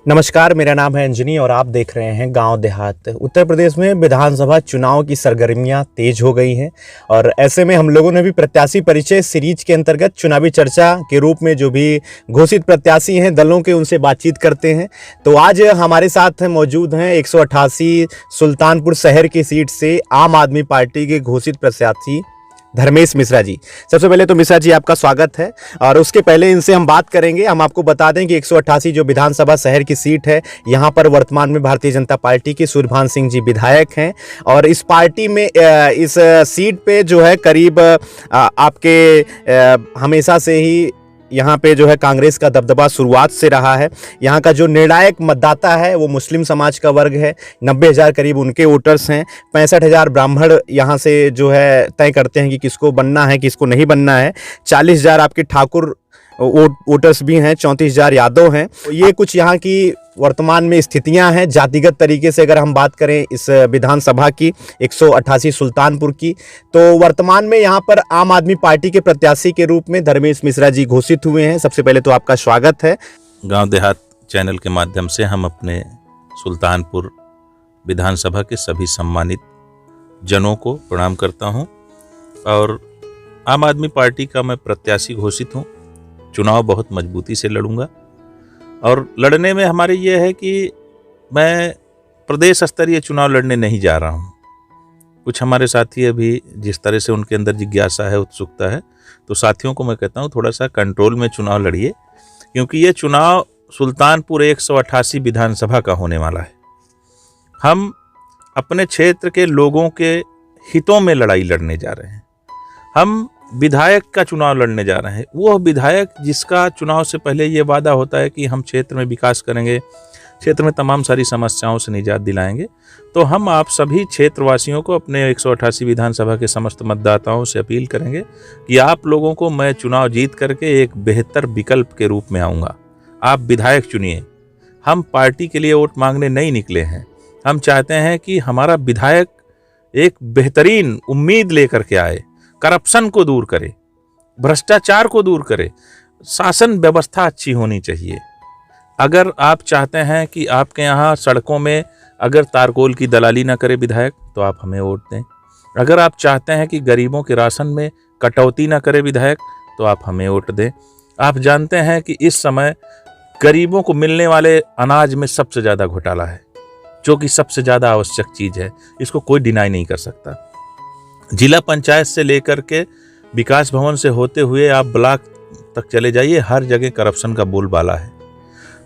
नमस्कार, मेरा नाम है अंजनी और आप देख रहे हैं गांव देहात। उत्तर प्रदेश में विधानसभा चुनाव की सरगर्मियां तेज हो गई हैं और ऐसे में हम लोगों ने भी प्रत्याशी परिचय सीरीज के अंतर्गत चुनावी चर्चा के रूप में जो भी घोषित प्रत्याशी हैं दलों के उनसे बातचीत करते हैं। तो आज हमारे साथ मौजूद हैं 188 सुल्तानपुर शहर की सीट से आम आदमी पार्टी के घोषित प्रत्याशी धर्मेश मिश्रा जी। सबसे पहले तो मिश्रा जी आपका स्वागत है और उसके पहले इनसे हम बात करेंगे। हम आपको बता दें कि 188 जो विधानसभा शहर की सीट है, यहाँ पर वर्तमान में भारतीय जनता पार्टी के सूर्यभान सिंह जी विधायक हैं और इस पार्टी में इस सीट पे जो है करीब आपके हमेशा से ही यहाँ पे जो है कांग्रेस का दबदबा शुरुआत से रहा है। यहाँ का जो निर्णायक मतदाता है वो मुस्लिम समाज का वर्ग है। 90,000 करीब उनके वोटर्स हैं। 65,000 ब्राह्मण यहाँ से जो है तय करते हैं कि किसको बनना है किसको नहीं बनना है। 40,000 आपके ठाकुर वोटर्स भी हैं, 34,000 यादव हैं। तो ये कुछ यहाँ की वर्तमान में स्थितियां हैं। जातिगत तरीके से अगर हम बात करें इस विधानसभा की 188 सुल्तानपुर की, तो वर्तमान में यहाँ पर आम आदमी पार्टी के प्रत्याशी के रूप में धर्मेश मिश्रा जी घोषित हुए हैं। सबसे पहले तो आपका स्वागत है। गांव देहात चैनल के माध्यम से हम अपने सुल्तानपुर विधानसभा के सभी सम्मानित जनों को प्रणाम करता हूं और आम आदमी पार्टी का मैं प्रत्याशी घोषित हूं। चुनाव बहुत मजबूती से लड़ूंगा और लड़ने में हमारे ये है कि मैं प्रदेश स्तरीय चुनाव लड़ने नहीं जा रहा हूँ। कुछ हमारे साथी अभी जिस तरह से उनके अंदर जिज्ञासा है, उत्सुकता है, तो साथियों को मैं कहता हूँ थोड़ा सा कंट्रोल में चुनाव लड़िए, क्योंकि ये चुनाव सुल्तानपुर 188 विधानसभा का होने वाला है। हम अपने क्षेत्र के लोगों के हितों में लड़ाई लड़ने जा रहे हैं। हम विधायक का चुनाव लड़ने जा रहे हैं। वो विधायक जिसका चुनाव से पहले ये वादा होता है कि हम क्षेत्र में विकास करेंगे, क्षेत्र में तमाम सारी समस्याओं से निजात दिलाएंगे। तो हम आप सभी क्षेत्रवासियों को, अपने 188 विधानसभा के समस्त मतदाताओं से अपील करेंगे कि आप लोगों को मैं चुनाव जीत करके एक बेहतर विकल्प के रूप में आऊँगा। आप विधायक चुनिए। हम पार्टी के लिए वोट मांगने नहीं निकले हैं। हम चाहते हैं कि हमारा विधायक एक बेहतरीन उम्मीद लेकर के आए, करप्शन को दूर करे, भ्रष्टाचार को दूर करे, शासन व्यवस्था अच्छी होनी चाहिए। अगर आप चाहते हैं कि आपके यहाँ सड़कों में अगर तारकोल की दलाली ना करे विधायक, तो आप हमें वोट दें। अगर आप चाहते हैं कि गरीबों के राशन में कटौती ना करे विधायक, तो आप हमें वोट दें। आप जानते हैं कि इस समय गरीबों को मिलने वाले अनाज में सबसे ज़्यादा घोटाला है, जो कि सबसे ज़्यादा आवश्यक चीज़ है। इसको कोई डिनाई नहीं कर सकता। जिला पंचायत से लेकर के विकास भवन से होते हुए आप ब्लॉक तक चले जाइए, हर जगह करप्शन का बोलबाला है।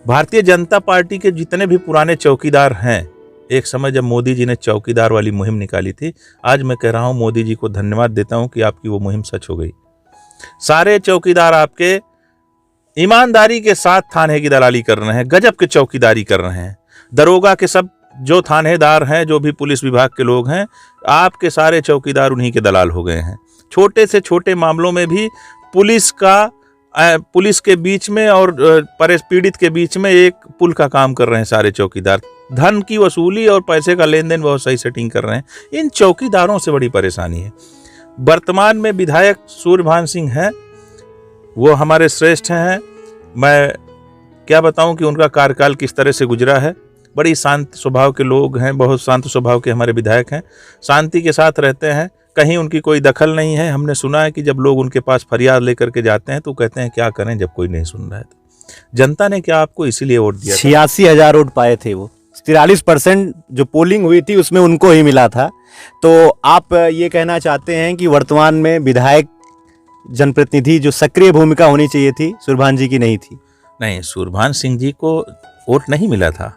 भारतीय जनता पार्टी के जितने भी पुराने चौकीदार हैं, एक समय जब मोदी जी ने चौकीदार वाली मुहिम निकाली थी, आज मैं कह रहा हूं मोदी जी को धन्यवाद देता हूं कि आपकी वो मुहिम सच हो गई। सारे चौकीदार आपके ईमानदारी के साथ थाने की दलाली कर रहे हैं, गजब के चौकीदारी कर रहे हैं। दरोगा के सब जो थानेदार हैं, जो भी पुलिस विभाग के लोग हैं, आपके सारे चौकीदार उन्हीं के दलाल हो गए हैं। छोटे से छोटे मामलों में भी पुलिस के बीच में और पीड़ित के बीच में एक पुल का काम कर रहे हैं सारे चौकीदार। धन की वसूली और पैसे का लेन देन बहुत सही सेटिंग कर रहे हैं। इन चौकीदारों से बड़ी परेशानी है। वर्तमान में विधायक सूर्यभान सिंह हैं, वो हमारे श्रेष्ठ हैं। मैं क्या बताऊं कि उनका कार्यकाल किस तरह से गुजरा है। बड़ी शांत स्वभाव के लोग हैं, बहुत शांत स्वभाव के हमारे विधायक हैं, शांति के साथ रहते हैं, कहीं उनकी कोई दखल नहीं है। हमने सुना है कि जब लोग उनके पास फरियाद लेकर के जाते हैं तो कहते हैं क्या करें जब कोई नहीं सुन रहा है। तो जनता ने क्या आपको इसीलिए वोट दिया? 86,000 वोट पाए थे। वो 43% जो पोलिंग हुई थी उसमें उनको ही मिला था। तो आप ये कहना चाहते हैं कि वर्तमान में विधायक जनप्रतिनिधि जो सक्रिय भूमिका होनी चाहिए थी, सूर्यभान जी की नहीं थी? नहीं, सूर्यभान सिंह जी को वोट नहीं मिला था।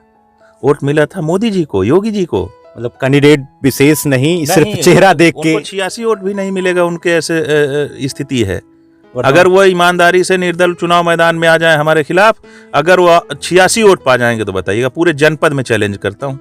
वोट मिला था मोदी जी को, योगी जी को। मतलब कैंडिडेट विशेष नहीं, सिर्फ चेहरा देख के 86 वोट भी नहीं मिलेगा। उनके ऐसे स्थिति है। अगर वो ईमानदारी से निर्दल चुनाव मैदान में आ जाए हमारे खिलाफ, अगर वो 86 वोट पा जाएंगे तो बताइएगा, पूरे जनपद में चैलेंज करता हूँ।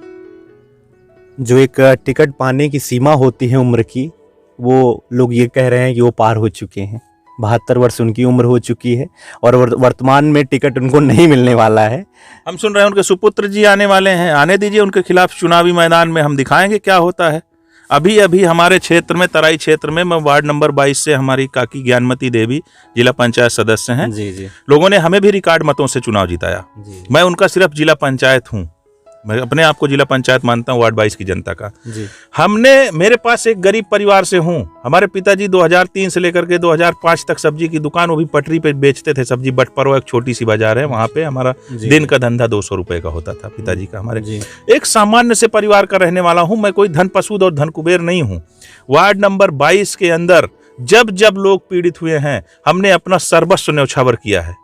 जो एक टिकट पाने की सीमा होती है उम्र की, वो लोग ये कह रहे हैं कि वो पार हो चुके हैं। 72 वर्ष उनकी उम्र हो चुकी है और वर्तमान में टिकट उनको नहीं मिलने वाला है। हम सुन रहे हैं उनके सुपुत्र जी आने वाले हैं, आने दीजिए। उनके खिलाफ चुनावी मैदान में हम दिखाएंगे क्या होता है। अभी अभी हमारे क्षेत्र में, तराई क्षेत्र में, मैं वार्ड नंबर 22 से हमारी काकी ज्ञानमती देवी जिला पंचायत सदस्य हैं। जी जी लोगों ने हमें भी रिकॉर्ड मतों से चुनाव जिताया। जी मैं उनका सिर्फ जिला पंचायत हूँ, मैं अपने आप को जिला पंचायत मानता हूँ वार्ड 22 की जनता का। जी मेरे पास एक गरीब परिवार से हूँ। हमारे पिताजी 2003 से लेकर के 2005 तक सब्जी की दुकान, वो भी पटरी पे बेचते थे सब्जी। बटपरो एक छोटी सी बाजार है, वहाँ पे हमारा जी। दिन का धंधा 200 रुपए का होता था पिताजी का। हमारे जी एक सामान्य से परिवार का रहने वाला हूँ मैं, कोई धन पशुद और धन कुबेर नहीं हूँ। वार्ड नंबर 22 के अंदर जब जब लोग पीड़ित हुए हैं, हमने अपना सर्वस्व न्यौछावर किया है।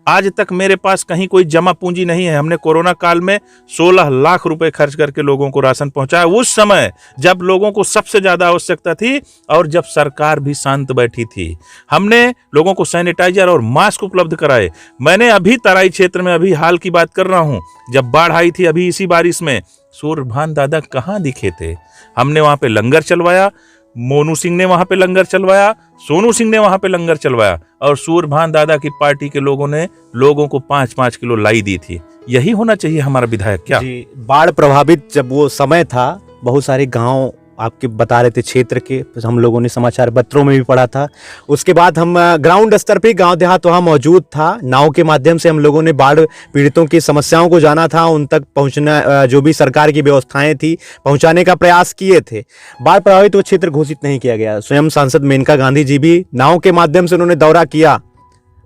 आज तक मेरे पास कहीं कोई जमा पूंजी नहीं है। हमने कोरोना काल में 16 लाख रुपए खर्च करके लोगों को राशन पहुंचाया, उस समय जब लोगों को सबसे ज्यादा आवश्यकता थी और जब सरकार भी शांत बैठी थी। हमने लोगों को सैनिटाइजर और मास्क उपलब्ध कराए। मैंने अभी तराई क्षेत्र में, अभी हाल की बात कर रहा हूं, जब बाढ़ आई थी अभी इसी बारिश में, सूर्यभान दादा कहाँ दिखे थे। हमने वहां पे लंगर चलवाया, मोनू सिंह ने वहां पे लंगर चलवाया, सोनू सिंह ने वहां पे लंगर चलवाया, और सूर्यभान दादा की पार्टी के लोगों ने लोगों को 5-5 किलो लाई दी थी। यही होना चाहिए हमारा विधायक क्या? जी। बाढ़ प्रभावित जब वो समय था, बहुत सारे गांव आपके बता रहे थे क्षेत्र के, हम लोगों ने समाचार पत्रों में भी पढ़ा था। उसके बाद हम ग्राउंड स्तर पे गांव देहात वहाँ मौजूद था। नाव के माध्यम से हम लोगों ने बाढ़ पीड़ितों की समस्याओं को जाना था, उन तक पहुँचना, जो भी सरकार की व्यवस्थाएं थी पहुँचाने का प्रयास किए थे। बाढ़ प्रभावित वो क्षेत्र घोषित नहीं किया गया। स्वयं सांसद मेनका गांधी जी भी नाव के माध्यम से उन्होंने दौरा किया,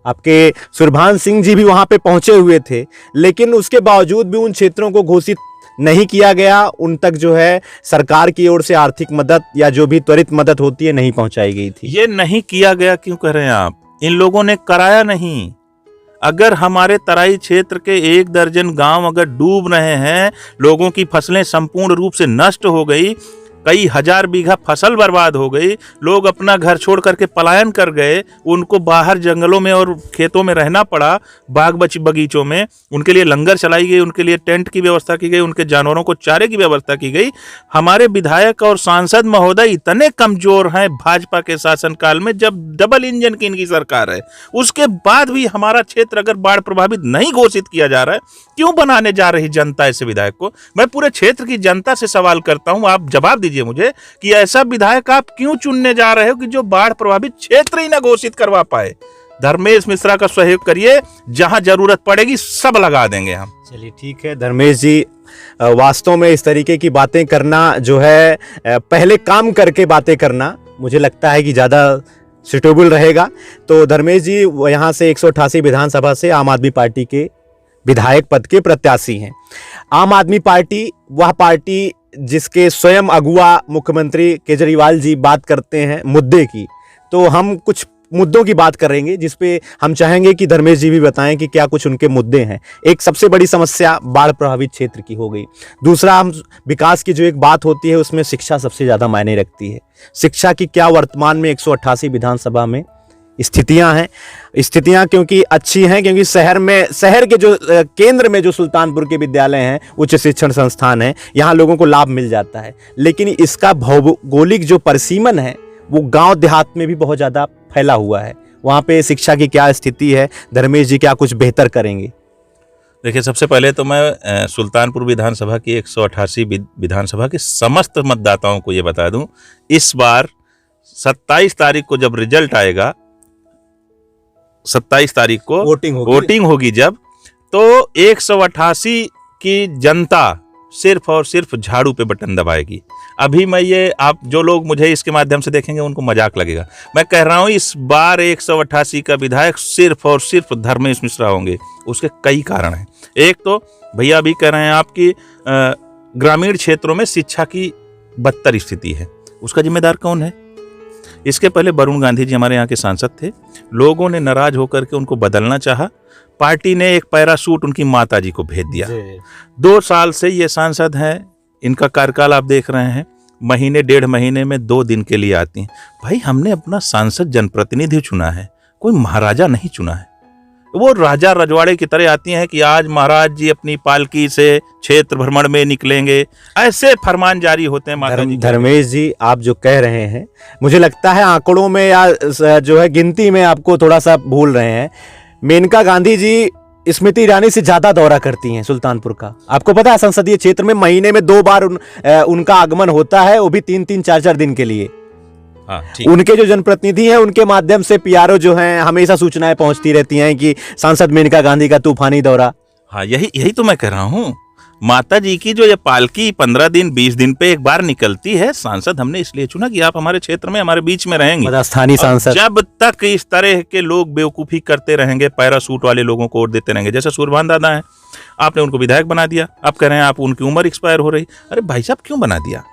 आपके सूर्यभान सिंह जी भी वहाँ पे पहुँचे हुए थे, लेकिन उसके बावजूद भी उन क्षेत्रों को घोषित नहीं किया गया। उन तक जो है सरकार की ओर से आर्थिक मदद या जो भी त्वरित मदद होती है नहीं पहुंचाई गई थी। ये नहीं किया गया क्यों कह रहे हैं आप? इन लोगों ने कराया नहीं। अगर हमारे तराई क्षेत्र के 1 दर्जन गांव अगर डूब रहे हैं, लोगों की फसलें संपूर्ण रूप से नष्ट हो गई, कई हजार बीघा फसल बर्बाद हो गई, लोग अपना घर छोड़ करके पलायन कर गए, उनको बाहर जंगलों में और खेतों में रहना पड़ा, बाग बगीचों में। उनके लिए लंगर चलाई गई, उनके लिए टेंट की व्यवस्था की गई, उनके जानवरों को चारे की व्यवस्था की गई। हमारे विधायक और सांसद महोदय इतने कमजोर हैं भाजपा के शासनकाल में, जब डबल इंजन की इनकी सरकार है, उसके बाद भी हमारा क्षेत्र अगर बाढ़ प्रभावित नहीं घोषित किया जा रहा है, क्यों बनाने जा रही जनता ऐसे विधायक को? मैं पूरे क्षेत्र की जनता से सवाल करता हूं, आप जवाब दीजिए मुझे कि ऐसा विधायक आप क्यों चुनने जा रहे हो कि जो बाढ़ प्रभावित क्षेत्र ही ना घोषित करवा पाए? धर्मेश मिश्रा का सहयोग करिए, जहां जरूरत पड़ेगी सब लगा देंगे हम। चलिए ठीक है धर्मेश जी, वास्तव में इस तरीके की बातें करना जो है, पहले काम करके बातें करना मुझे लगता है कि ज़्यादा सुटेबल रहेगा। तो धर्मेश जी यहाँ से 188 विधानसभा से आम आदमी पार्टी के विधायक पद के प्रत्याशी हैं। आम आदमी पार्टी वह पार्टी जिसके स्वयं अगुआ मुख्यमंत्री केजरीवाल जी बात करते हैं मुद्दे की, तो हम कुछ मुद्दों की बात करेंगे जिस पे हम चाहेंगे कि धर्मेश जी भी बताएं कि क्या कुछ उनके मुद्दे हैं। एक सबसे बड़ी समस्या बाढ़ प्रभावित क्षेत्र की हो गई। दूसरा, हम विकास की जो एक बात होती है उसमें शिक्षा सबसे ज़्यादा मायने रखती है। शिक्षा की क्या वर्तमान में 188 विधानसभा में स्थितियां हैं? स्थितियां क्योंकि अच्छी हैं, क्योंकि शहर के जो केंद्र में जो सुल्तानपुर के विद्यालय हैं, उच्च शिक्षण संस्थान हैं, यहाँ लोगों को लाभ मिल जाता है। लेकिन इसका भौगोलिक जो परिसीमन है वो गांव देहात में भी बहुत ज़्यादा फैला हुआ है। वहाँ पे शिक्षा की क्या स्थिति है? धर्मेश जी क्या कुछ बेहतर करेंगे? देखिए, सबसे पहले तो मैं सुल्तानपुर विधानसभा की 188 विधानसभा के समस्त मतदाताओं को ये बता दूं, इस बार 27 तारीख को जब रिजल्ट आएगा, 27 तारीख को वोटिंग होगी जब, तो 188 की जनता सिर्फ और सिर्फ झाड़ू पे बटन दबाएगी। अभी मैं ये, आप जो लोग मुझे इसके माध्यम से देखेंगे उनको मजाक लगेगा, मैं कह रहा हूँ इस बार 188 का विधायक सिर्फ और सिर्फ धर्मेश मिश्रा होंगे। उसके कई कारण हैं। एक तो भैया अभी कह रहे हैं आपकी ग्रामीण क्षेत्रों में शिक्षा की बदतर स्थिति है, उसका जिम्मेदार कौन है? इसके पहले वरुण गांधी जी हमारे यहाँ के सांसद थे, लोगों ने नाराज होकर के उनको बदलना चाहा, पार्टी ने एक पैरासूट उनकी माता जी को भेज दिया। 2 साल से ये सांसद हैं, इनका कार्यकाल आप देख रहे हैं, महीने 1.5 महीने में 2 दिन के लिए आती हैं। भाई, हमने अपना सांसद जनप्रतिनिधि चुना है, कोई महाराजा नहीं चुना है। वो राजा रजवाड़े की तरह आती हैं कि आज महाराज जी अपनी पालकी से क्षेत्र भ्रमण में निकलेंगे, ऐसे फरमान जारी होते हैं माता जी। धर्मेश जी, आप जो कह रहे हैं, मुझे लगता है आंकड़ों में या जो है गिनती में आपको थोड़ा सा भूल रहे हैं। मेनका गांधी जी स्मृति ईरानी से ज्यादा दौरा करती हैं सुल्तानपुर का। आपको पता है संसदीय क्षेत्र में महीने में 2 बार उनका आगमन होता है, वो भी 3-3 4-4 दिन के लिए। हाँ, ठीक। उनके जो जनप्रतिनिधि हैं उनके माध्यम से पीआरओ जो हैं हमेशा सूचनाएं पहुंचती रहती हैं कि सांसद मेनका गांधी का तूफानी दौरा। हाँ, यही तो मैं कह रहा हूँ। माता जी की जो ये पालकी 15 दिन 20 दिन पे एक बार निकलती है। सांसद हमने इसलिए चुना कि आप हमारे क्षेत्र में हमारे बीच में रहेंगे, मतलब स्थानीय सांसद। जब तक इस तरह के लोग बेवकूफ़ी करते रहेंगे, पैरासूट वाले लोगों को वोट देते रहेंगे, जैसे सूरभान दादा हैं, आपने उनको विधायक बना दिया, आप कह रहे हैं आप उनकी उम्र एक्सपायर हो रही। अरे भाई साहब क्यों बना दिया?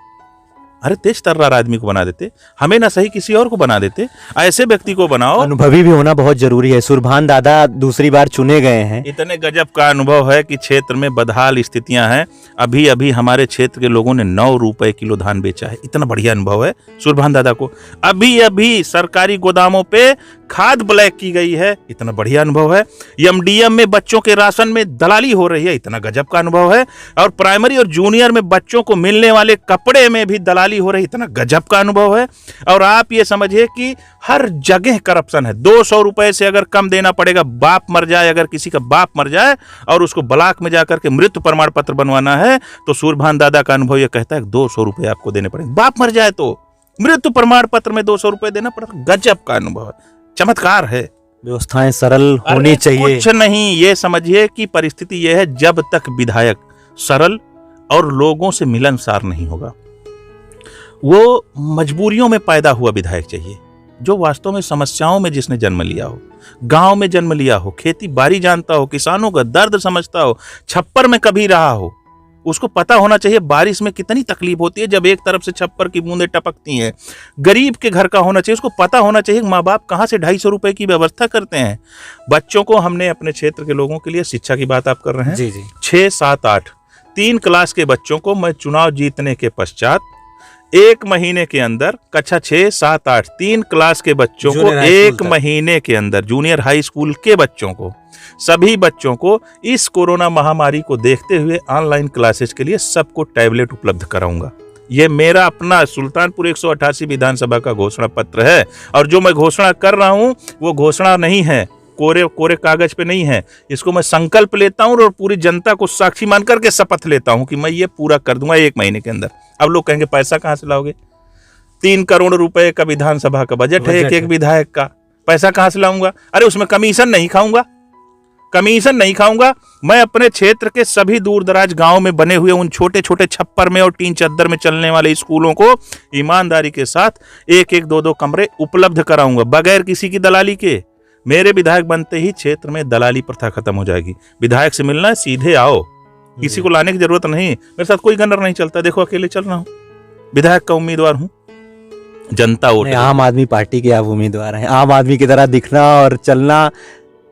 अरे तेज तर्रार आदमी को बना देते, हमें ना सही किसी और को बना देते। ऐसे व्यक्ति को बनाओ। अनुभवी भी होना बहुत जरूरी है। सूरभान दादा दूसरी बार चुने गए हैं। इतने गजब का अनुभव है कि क्षेत्र में बदहाल स्थितियां हैं। अभी अभी हमारे क्षेत्र के लोगों ने 9 रुपए किलो धान बेचा है। इतना बढ़िया अनुभव है सूरभान दादा को। अभी अभी सरकारी गोदामों पे खाद ब्लैक की गई है। इतना बढ़िया अनुभव है। एमडीएम में बच्चों के राशन में दलाली हो रही है। इतना गजब का अनुभव है। और प्राइमरी और जूनियर में बच्चों को मिलने वाले कपड़े में भी दलाली हो रही। इतना गजब का अनुभव है। और आप ये समझिए कि हर जगह करप्शन है। 200 रुपए से अगर कम देना पड़ेगा, बाप मर जाए, अगर किसी का बाप मर जाए और उसको ब्लॉक में जाकर के मृत्यु प्रमाण पत्र बनवाना है, तो सूरभान दादा का अनुभव ये कहता है 200 रुपए आपको देने पड़ेंगे। बाप मर जाए तो मृत्यु प्रमाण पत्र में 200 रुपए देना पड़ेगा। गजब का अनुभव है, चमत्कार है। व्यवस्थाएं सरल होनी चाहिए। कुछ नहीं, ये समझिए कि परिस्थिति ये है, जब तक विधायक सरल और लोगों से मिलनसार नहीं होगा, वो मजबूरियों में पैदा हुआ विधायक चाहिए, जो वास्तव में समस्याओं में जिसने जन्म लिया हो, गांव में जन्म लिया हो, खेती बाड़ी जानता हो, किसानों का दर्द समझता हो, छप्पर में कभी रहा हो। उसको पता होना चाहिए बारिश में कितनी तकलीफ होती है जब एक तरफ से छप्पर की बूंदें टपकती हैं। गरीब के घर का होना चाहिए, उसको पता होना चाहिए माँ बाप कहाँ से 250 रुपए की व्यवस्था करते हैं। बच्चों को हमने अपने क्षेत्र के लोगों के लिए, शिक्षा की बात आप कर रहे हैं, जी जी, 6, 7, 8 3 क्लास के बच्चों को मैं चुनाव जीतने के पश्चात 1 महीने के अंदर, कक्षा 6, 7, 8 3 क्लास के बच्चों को 1 महीने के अंदर, जूनियर हाई स्कूल के बच्चों को, सभी बच्चों को इस कोरोना महामारी को देखते हुए ऑनलाइन क्लासेस के लिए सबको टैबलेट उपलब्ध कराऊंगा। ये मेरा अपना सुल्तानपुर 188 विधानसभा का घोषणा पत्र है। और जो मैं घोषणा कर रहा हूं वो घोषणा नहीं है, कोरे कागज पे नहीं है। इसको मैं संकल्प लेता हूं और पूरी जनता को साक्षी मान करके शपथ लेता हूं कि मैं ये पूरा कर दूंगा 1 महीने के अंदर। अब लोग कहेंगे पैसा कहां से लाओगे? 3 करोड़ रुपए का विधानसभा का बजट है एक विधायक का, पैसा कहां से लाऊंगा? अरे उसमें कमीशन नहीं खाऊंगा, कमीशन नहीं खाऊंगा। मैं अपने क्षेत्र के सभी दूर दराज गांव में बने हुए उन छोटे छोटे छप्पर में और टीन चद्दर में चलने वाले स्कूलों को ईमानदारी के साथ 1-1, 2-2 कमरे उपलब्ध कराऊंगा, बगैर किसी की दलाली के। मेरे विधायक बनते ही क्षेत्र में दलाली प्रथा खत्म हो जाएगी। विधायक से मिलना है, सीधे आओ, किसी को लाने की जरूरत नहीं। मेरे साथ कोई गनर नहीं चलता, देखो अकेले चल रहा हूँ, विधायक का उम्मीदवार हूँ, जनता वोट। आम आदमी पार्टी के आप उम्मीदवार हैं। आम आदमी की तरह दिखना और चलना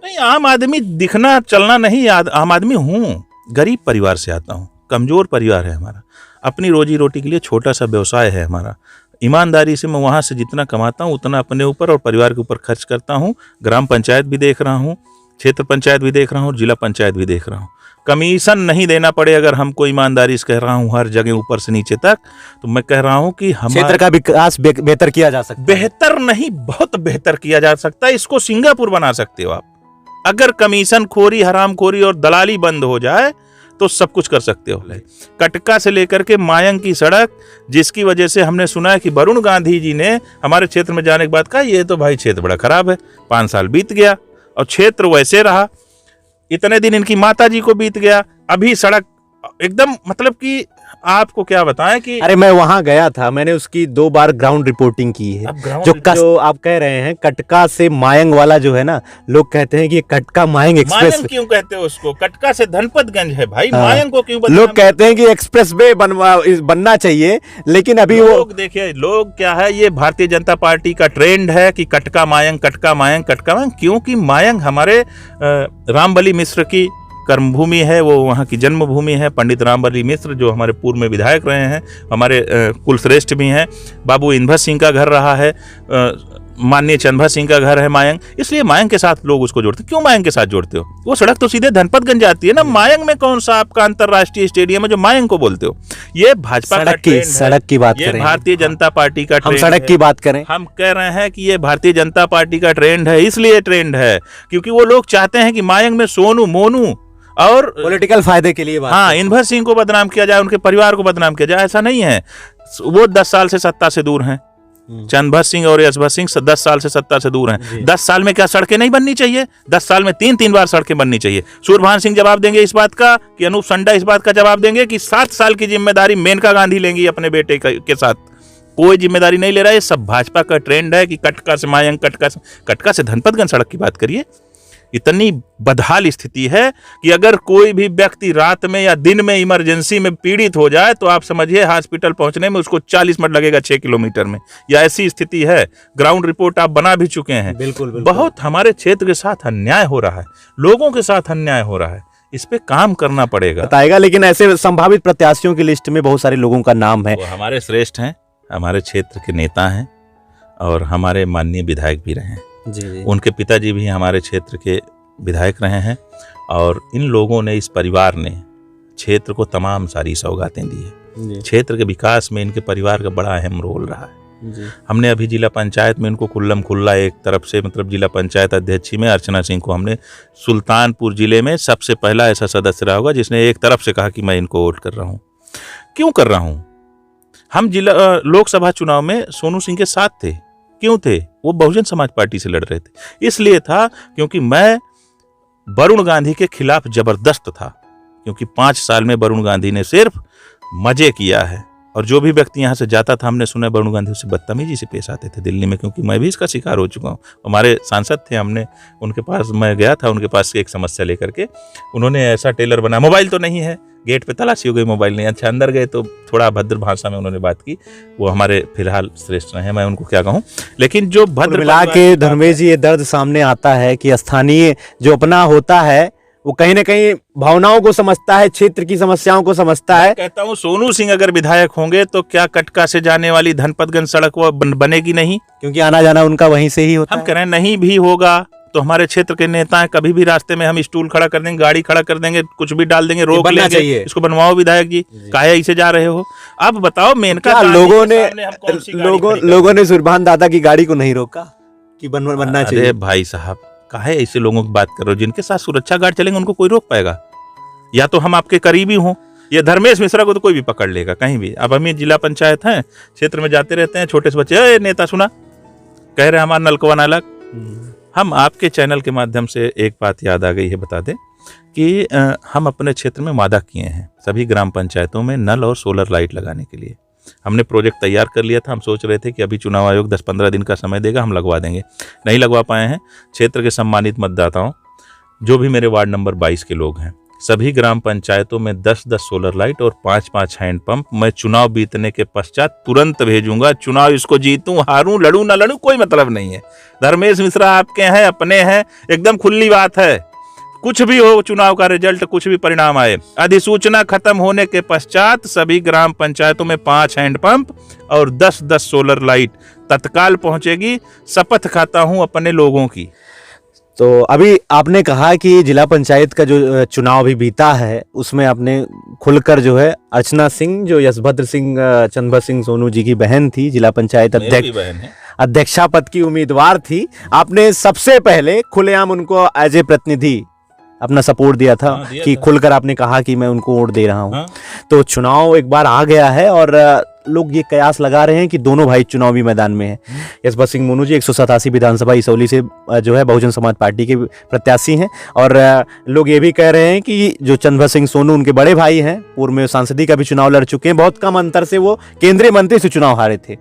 नहीं, आम आदमी दिखना चलना नहीं, आम आदमी हूँ। गरीब परिवार से आता हूँ, कमजोर परिवार है हमारा, अपनी रोजी रोटी के लिए छोटा सा व्यवसाय है हमारा। ईमानदारी से मैं वहाँ से जितना कमाता हूँ उतना अपने ऊपर और परिवार के ऊपर खर्च करता हूँ। ग्राम पंचायत भी देख रहा हूँ, क्षेत्र पंचायत भी देख रहा हूँ, जिला पंचायत भी देख रहा हूँ। कमीशन नहीं देना पड़े अगर हमको, ईमानदारी से कह रहा हूँ, हर जगह ऊपर से नीचे तक। तो मैं कह रहा हूँ कि क्षेत्र का विकास बेहतर किया जा सकता है। बेहतर नहीं, बहुत बेहतर किया जा सकता है। इसको सिंगापुर बना सकते हो आप। अगर कमीशन खोरी, हराम खोरी और दलाली बंद हो जाए तो सब कुछ कर सकते हो। कटका से लेकर के मायंग की सड़क, जिसकी वजह से हमने सुना है कि वरुण गांधी जी ने हमारे क्षेत्र में जाने के बाद कहा ये तो भाई क्षेत्र बड़ा खराब है। 5 साल बीत गया और क्षेत्र वैसे रहा। इतने दिन इनकी माता जी को बीत गया, अभी सड़क एकदम, मतलब कि आपको क्या बताएं कि अरे मैं वहां गया था, मैंने उसकी 2 बार ग्राउंड रिपोर्टिंग की है। जो आप कह रहे हैं कटका से मायंग वाला जो है ना, लोग कहते हैं कि कटका मायंग एक्सप्रेस। मायंग क्यों कहते हो उसको? कटका से धनपतगंज है भाई, मायंग को क्यों बदनाम? लोग कहते हैं कि एक्सप्रेस वे बनना चाहिए, लेकिन अभी लोग देखिए, लोग क्या है, ये भारतीय जनता पार्टी का ट्रेंड है कि कटका मायंग, कटका मायंग, कटका मायंग। क्योंकि मायंग हमारे रामबली मिश्र की कर्मभूमि है, वो वहाँ की जन्मभूमि है। पंडित रामबली मिश्र जो हमारे पूर्व में विधायक रहे हैं, हमारे कुलश्रेष्ठ भी हैं। बाबू इंद्र सिंह का घर रहा है। माननीय चंद्रभा सिंह का घर है मायंग, इसलिए मायंग के साथ लोग उसको जोड़ते। क्यों मायंग के साथ जोड़ते हो? वो सड़क तो सीधे धनपतगंज जाती है ना। मायंग में कौन सा आपका अंतरराष्ट्रीय स्टेडियम है जो मायंग को बोलते हो? ये भाजपा का ट्रेंड है, सड़क की बात ये करें, भारतीय जनता पार्टी का हम ट्रेंड सड़क है। की बात करें, हम कह रहे हैं कि ये भारतीय जनता पार्टी का ट्रेंड है, इसलिए ट्रेंड है क्योंकि वो लोग चाहते हैं कि मायंग में सोनू, मोनू और पॉलिटिकल फायदे के लिए बात हाँ इनभर सिंह को बदनाम किया जाए, उनके परिवार को बदनाम किया जाए। ऐसा नहीं है। वो 10 साल से सत्ता से दूर हैं। चंद्रभर सिंह और यशभर सिंह 10 साल से सत्ता से दूर हैं। 10 साल में क्या सड़कें नहीं बननी चाहिए? 10 साल में 3-3 बार सड़कें बननी चाहिए। सूर्यभान सिंह जवाब देंगे इस बात का, कि अनूप संडा इस बात का जवाब देंगे कि 7 साल की जिम्मेदारी मेनका गांधी लेंगी अपने बेटे के साथ। कोई जिम्मेदारी नहीं ले रहा है। ये सब भाजपा का ट्रेंड है कि कटका से मायंग, कटका से धनपतगंज सड़क की बात करिए। इतनी बदहाल स्थिति है कि अगर कोई भी व्यक्ति रात में या दिन में इमरजेंसी में पीड़ित हो जाए तो आप समझिए हॉस्पिटल पहुंचने में उसको 40 मिनट लगेगा 6 किलोमीटर में। या ऐसी स्थिति है। ग्राउंड रिपोर्ट आप बना भी चुके हैं। बिल्कुल। बहुत हमारे क्षेत्र के साथ अन्याय हो रहा है, लोगों के साथ अन्याय हो रहा है। इस पे काम करना पड़ेगा, बताएगा। लेकिन ऐसे संभावित प्रत्याशियों की लिस्ट में बहुत सारे लोगों का नाम है। वो हमारे श्रेष्ठ हैं, हमारे क्षेत्र के नेता हैं और हमारे माननीय विधायक भी रहे हैं। जी। उनके पिताजी भी हमारे क्षेत्र के विधायक रहे हैं और इन लोगों ने, इस परिवार ने क्षेत्र को तमाम सारी सौगातें दी है। क्षेत्र के विकास में इनके परिवार का बड़ा अहम रोल रहा है। हमने अभी जिला पंचायत में इनको खुल्लम खुल्ला एक तरफ से, मतलब जिला पंचायत अध्यक्ष में अर्चना सिंह को हमने सुल्तानपुर जिले में सबसे पहला ऐसा सदस्य रहा होगा जिसने एक तरफ से कहा कि मैं इनको वोट कर रहा हूँ। क्यों कर रहा हूँ? हम जिला लोकसभा चुनाव में सोनू सिंह के साथ थे। क्यों थे? वो बहुजन समाज पार्टी से लड़ रहे थे। इसलिए था क्योंकि मैं वरुण गांधी के खिलाफ जबरदस्त था, क्योंकि 5 साल में वरुण गांधी ने सिर्फ मजे किया है। और जो भी व्यक्ति यहाँ से जाता था, हमने सुना वरुण गांधी उससे बदतमीजी से पेश आते थे दिल्ली में, क्योंकि मैं भी इसका शिकार हो चुका हूँ। हमारे सांसद थे, हमने उनके पास, मैं गया था उनके पास एक समस्या लेकर के। उन्होंने ऐसा टेलर बना, मोबाइल तो नहीं है, गेट पे तलाशी हो गई, मोबाइल नहीं। अच्छा, अंदर गए तो थोड़ा भद्र भाषा में उन्होंने बात की। वो हमारे फिलहाल श्रेष्ठ रहे, मैं उनको क्या कहूँ। लेकिन जो भद्र मिला के धर्मेश जी, ये दर्द सामने आता है कि स्थानीय जो अपना होता है वो कहीं ना कहीं भावनाओं को समझता है, क्षेत्र की समस्याओं को समझता है। कहता हूँ सोनू सिंह अगर विधायक होंगे तो क्या कटका से जाने वाली धनपतगंज सड़क वो बनेगी नहीं? क्योंकि आना जाना उनका वहीं से ही होता हम है। कह रहे हैं नहीं भी होगा तो हमारे क्षेत्र के नेता हैं, कभी भी रास्ते में हम स्टूल खड़ा कर देंगे, गाड़ी खड़ा कर देंगे, कुछ भी डाल देंगे, रोक लेंगे, इसको बनवाओ विधायक जी, काहे ऐसे जा रहे हो? अब बताओ मेनका लोगों ने सुरभान दादा की गाड़ी को नहीं रोका कि बनना चाहिए। अरे भाई साहब, काहे ऐसे लोगों की बात कर रहे हो? जिनके साथ सुरक्षा गार्ड चलेंगे उनको कोई रोक पाएगा? या तो हम आपके करीबी हों, ये धर्मेश मिश्रा को तो कोई भी पकड़ लेगा कहीं भी। अब हम जिला पंचायत हैं, क्षेत्र में जाते रहते हैं, छोटे से बच्चे नेता सुना कह रहे हैं हमारा नलकवा ना लग। हम आपके चैनल के माध्यम से एक बात याद आ गई है, बता दें कि हम अपने क्षेत्र में वादा किए हैं सभी ग्राम पंचायतों में नल और सोलर लाइट लगाने के लिए। हमने प्रोजेक्ट तैयार कर लिया था। हम सोच रहे थे कि अभी चुनाव आयोग 10-15 दिन का समय देगा, हम लगवा देंगे। नहीं लगवा पाए हैं। क्षेत्र के सम्मानित मतदाताओं, जो भी मेरे वार्ड नंबर 22 के लोग हैं, सभी ग्राम पंचायतों में 10-10 सोलर लाइट और 5-5 हैंडपंप मैं चुनाव बीतने के पश्चात तुरंत भेजूंगा। चुनाव इसको जीतूं हारूं, लड़ूं ना लड़ूं, कोई मतलब नहीं है। धर्मेश मिश्रा आपके हैं, अपने हैं, एकदम खुली बात है। कुछ भी हो, चुनाव का रिजल्ट, कुछ भी परिणाम आए, अधिसूचना खत्म होने के पश्चात सभी ग्राम पंचायतों में 5 हैंडपंप और 10-10 सोलर लाइट तत्काल पहुंचेगी। शपथ खाता हूं अपने लोगों की। तो अभी आपने कहा कि जिला पंचायत का जो चुनाव अभी बीता है उसमें आपने खुलकर जो है अर्चना सिंह, जो यशभद्र सिंह, चंद्रभर सिंह सोनू जी की बहन थी, जिला पंचायत अध्यक्षा पद की उम्मीदवार थी, आपने सबसे पहले खुलेआम उनको एज ए प्रतिनिधि अपना सपोर्ट दिया था। कि खुलकर आपने कहा कि मैं उनको वोट दे रहा हूं। तो चुनाव एक बार आ गया है और लोग ये कयास लगा रहे हैं कि दोनों भाई चुनावी मैदान में हैं। यशभद्र सिंह मोनू जी 187 विधानसभा इसौली से जो है बहुजन समाज पार्टी के प्रत्याशी हैं। और लोग ये भी कह रहे हैं कि जो चंद्रभर सिंह सोनू उनके बड़े भाई हैं, पूर्व में सांसदी का भी चुनाव लड़ चुके हैं, बहुत कम अंतर से वो केंद्रीय मंत्री से चुनाव हारे थे।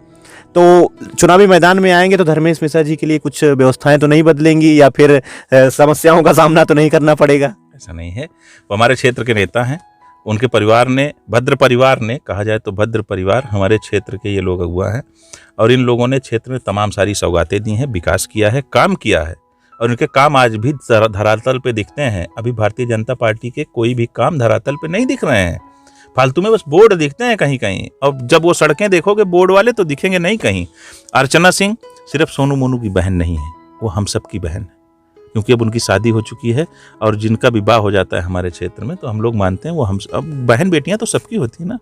तो चुनावी मैदान में आएंगे तो धर्मेश मिश्रा जी के लिए कुछ व्यवस्थाएं तो नहीं बदलेंगी या फिर समस्याओं का सामना तो नहीं करना पड़ेगा? ऐसा नहीं है। वो हमारे क्षेत्र के नेता हैं, उनके परिवार ने, भद्र परिवार ने, कहा जाए तो भद्र परिवार हमारे क्षेत्र के ये लोग अगुआ हैं। और इन लोगों ने क्षेत्र में तमाम सारी सौगातें दी हैं, विकास किया है, काम किया है। और उनके काम आज भी धरातल पे दिखते हैं। अभी भारतीय जनता पार्टी के कोई भी काम धरातल पे नहीं दिख रहे हैं। फालतू में बस बोर्ड दिखते हैं कहीं कहीं, और जब वो सड़कें देखोगे बोर्ड वाले तो दिखेंगे नहीं कहीं। अर्चना सिंह सिर्फ सोनू मोनू की बहन नहीं है, वो हम सब की बहन है, क्योंकि अब उनकी शादी हो चुकी है और जिनका विवाह हो जाता है हमारे क्षेत्र में तो हम लोग मानते हैं वो हम, अब बहन बेटियां तो सबकी होती है ना।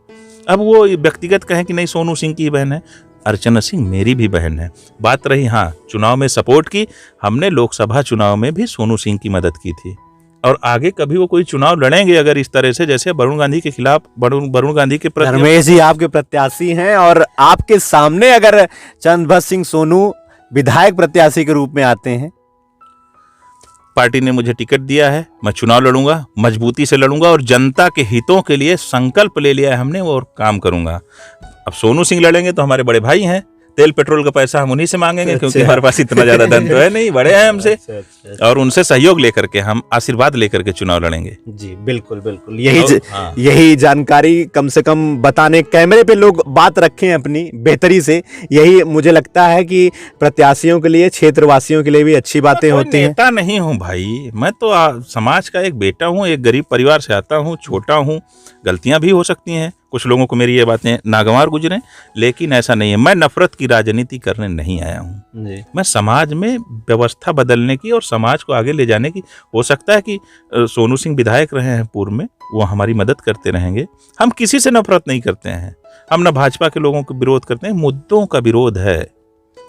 अब वो व्यक्तिगत कहें कि नहीं सोनू सिंह की बहन है, अर्चना सिंह मेरी भी बहन है। बात रही हाँ चुनाव में सपोर्ट की, हमने लोकसभा चुनाव में भी सोनू सिंह की मदद की थी, और आगे कभी वो कोई चुनाव लड़ेंगे अगर इस तरह से, जैसे वरुण गांधी के खिलाफ, वरुण गांधी के प्रति धर्मेश जी आपके प्रत्याशी हैं और आपके सामने अगर चंद्रभद्र सिंह सोनू विधायक प्रत्याशी के रूप में आते हैं, पार्टी ने मुझे टिकट दिया है, मैं चुनाव लड़ूंगा, मजबूती से लड़ूंगा और जनता के हितों के लिए संकल्प ले लिया है हमने और काम करूंगा। अब सोनू सिंह लड़ेंगे तो हमारे बड़े भाई हैं, तेल पेट्रोल का पैसा हम उन्हीं से मांगेंगे, क्योंकि हमारे पास इतना ज्यादा धन तो है नहीं, बड़े हैं हमसे, और उनसे सहयोग लेकर के हम आशीर्वाद लेकर के चुनाव लड़ेंगे। जी बिल्कुल बिल्कुल, यही जानकारी कम से कम बताने, कैमरे पे लोग बात रखें अपनी बेहतरी से, यही मुझे लगता है कि प्रत्याशियों के लिए, क्षेत्रवासियों के लिए भी अच्छी बातें होती हैं। नेता नहीं हूँ भाई, मैं तो समाज का एक बेटा हूँ, एक गरीब परिवार से आता हूँ, छोटा हूँ, गलतियां भी हो सकती हैं, कुछ लोगों को मेरी ये बातें नागवार गुजरे, लेकिन ऐसा नहीं है। मैं नफरत की राजनीति करने नहीं आया हूँ, मैं समाज में व्यवस्था बदलने की और समाज को आगे ले जाने की। हो सकता है कि सोनू सिंह विधायक रहे हैं पूर्व में, वो हमारी मदद करते रहेंगे। हम किसी से नफरत नहीं करते हैं, हम न भाजपा के लोगों का विरोध करते हैं, मुद्दों का विरोध है।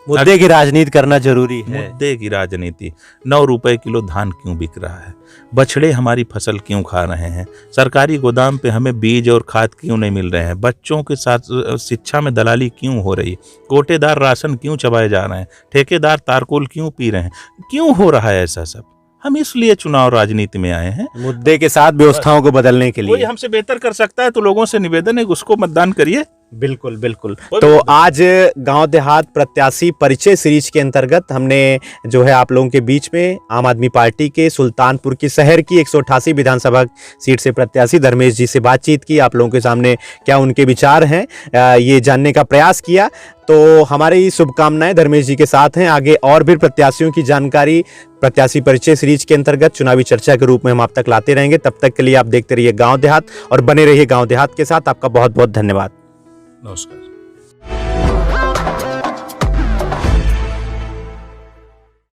मुद्दे की राजनीति करना जरूरी है। मुद्दे की राजनीति, 9 रुपए किलो धान क्यों बिक रहा है, बछड़े हमारी फसल क्यों खा रहे हैं, सरकारी गोदाम पे हमें बीज और खाद क्यों नहीं मिल रहे हैं, बच्चों के साथ शिक्षा में दलाली क्यों हो रही, कोटेदार राशन क्यों चबाए जा रहे हैं, ठेकेदार तारकोल क्यों पी रहे हैं, क्यों हो रहा है ऐसा सब। हम इसलिए चुनाव राजनीति में आए हैं, मुद्दे के साथ व्यवस्थाओं को बदलने के लिए। कोई हमसे बेहतर कर सकता है तो लोगों से निवेदन है उसको मतदान करिए। बिल्कुल बिल्कुल। तो आज गांव देहात प्रत्याशी परिचय सीरीज के अंतर्गत हमने जो है आप लोगों के बीच में आम आदमी पार्टी के सुल्तानपुर की शहर की 188 विधानसभा सीट से प्रत्याशी धर्मेश जी से बातचीत की, आप लोगों के सामने क्या उनके विचार हैं ये जानने का प्रयास किया। तो हमारी शुभकामनाएं धर्मेश जी के साथ हैं। आगे और भी प्रत्याशियों की जानकारी प्रत्याशी परिचय सीरीज के अंतर्गत चुनावी चर्चा के रूप में हम आप तक लाते रहेंगे। तब तक के लिए आप देखते रहिए गांव देहात और बने रहिए गांव देहात के साथ। आपका बहुत बहुत धन्यवाद। नमस्कार।